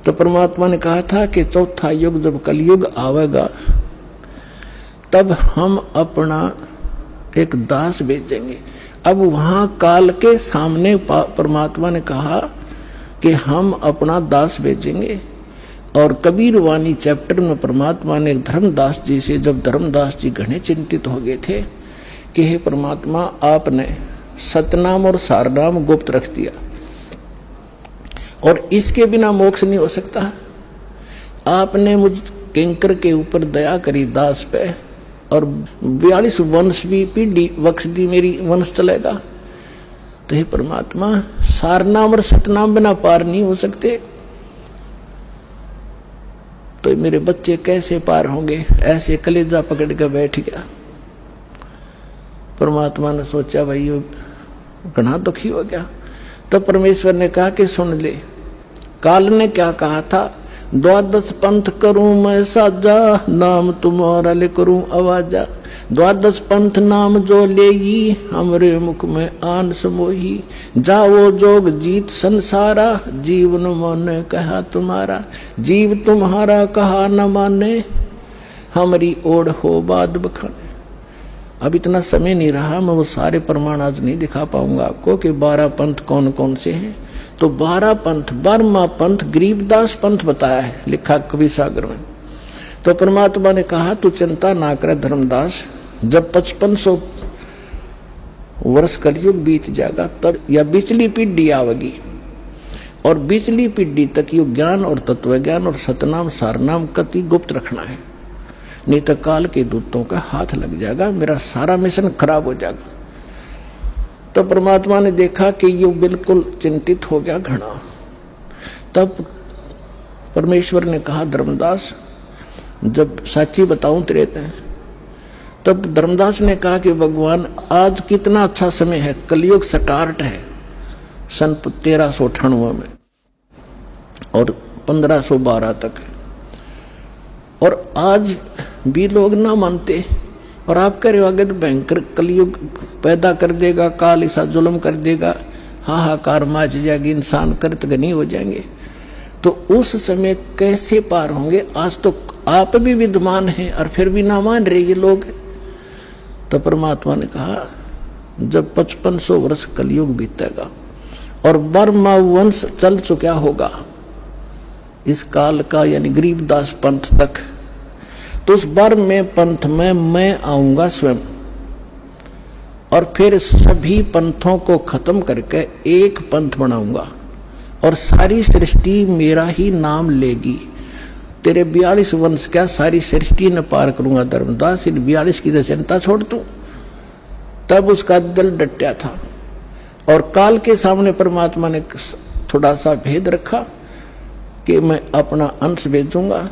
तो परमात्मा ने कहा था कि चौथा युग जब कलयुग आवेगा तब हम अपना एक दास भेजेंगे। अब वहां काल के सामने परमात्मा ने कहा कि हम अपना दास भेजेंगे। और कबीर वाणी चैप्टर में परमात्मा ने धर्मदास जी से, जब धर्मदास जी घने चिंतित हो गए थे कि हे परमात्मा, आपने सतनाम और सारनाम गुप्त रख दिया और इसके बिना मोक्ष नहीं हो सकता। आपने मुझ किंकर के ऊपर दया करी दास पे और 42 वंश भी पीढ़ी बख्श दी, मेरी वंश चलेगा। तो हे परमात्मा, सारनाम और सतनाम बिना पार नहीं हो सकते, तो मेरे बच्चे कैसे पार होंगे? ऐसे कलेजा पकड़ के बैठ गया। परमात्मा ने सोचा भाई ये घना दुखी हो गया। तो परमेश्वर ने कहा कि सुन ले, काल ने क्या कहा था, 12 पंथ करूं मैं साजा, नाम तुम्हारा ले करूं आवाजा। 12 पंथ नाम जो लेगी, हमरे मुख में आन समोही। जाओ जोग जीत संसारा, जीवन माने कहा तुम्हारा। जीव तुम्हारा कहा न माने, हमारी ओढ़ हो बाद बखाने। अब इतना समय नहीं रहा, मैं वो सारे प्रमाण आज नहीं दिखा पाऊंगा आपको कि 12 पंथ कौन कौन से हैं। तो 12 पंथ, 12वां पंथ गरीबदास पंथ बताया है, लिखा कवि सागर में। तो परमात्मा ने कहा तू चिंता ना करे धर्मदास, जब 5500 वर्ष कलयुग बीत जाएगा तब या बिचली पीढ़ी आवेगी, और बिचली पीढ़ी तक यो ज्ञान और तत्व ज्ञान और सतनाम सारनाम कति गुप्त रखना है, नहीं तो काल के दूतों का हाथ लग जाएगा, मेरा सारा मिशन खराब हो जाएगा। तो परमात्मा ने देखा कि यो बिल्कुल चिंतित हो गया घना। तब परमेश्वर ने कहा, धर्मदास जब साची बताऊं तेरे ते, तब धर्मदास ने कहा कि भगवान आज कितना अच्छा समय है, कलयुग स्टार्ट है सन 1398 में और 1512 तक, और आज भी लोग ना मानते और आप कह रहे हो अगर भयंकर कलयुग पैदा कर देगा, काल ऐसा जुल्म कर देगा, हाहाकार मच जाएगी, इंसान कृतघ्नी हो जाएंगे, तो उस समय कैसे पार होंगे? आज तो आप भी विद्वान हैं और फिर भी ना मान रहे ये लोग। तो परमात्मा ने कहा जब 5500 वर्ष कलयुग बीतेगा और बर्मा वंश चल चुका होगा इस काल का, यानी गरीबदास पंथ तक, तो उस बार में पंथ में मैं आऊंगा स्वयं और फिर सभी पंथों को खत्म करके एक पंथ बनाऊंगा और सारी सृष्टि मेरा ही नाम लेगी। तेरे 42 वंश क्या सारी सृष्टि न पार करूंगा धर्मदास, इन 42 की चिंता छोड़ तू। तब उसका दिल डटा था और काल के सामने परमात्मा ने थोड़ा सा भेद रखा कि मैं अपना अंश भेजूंगा।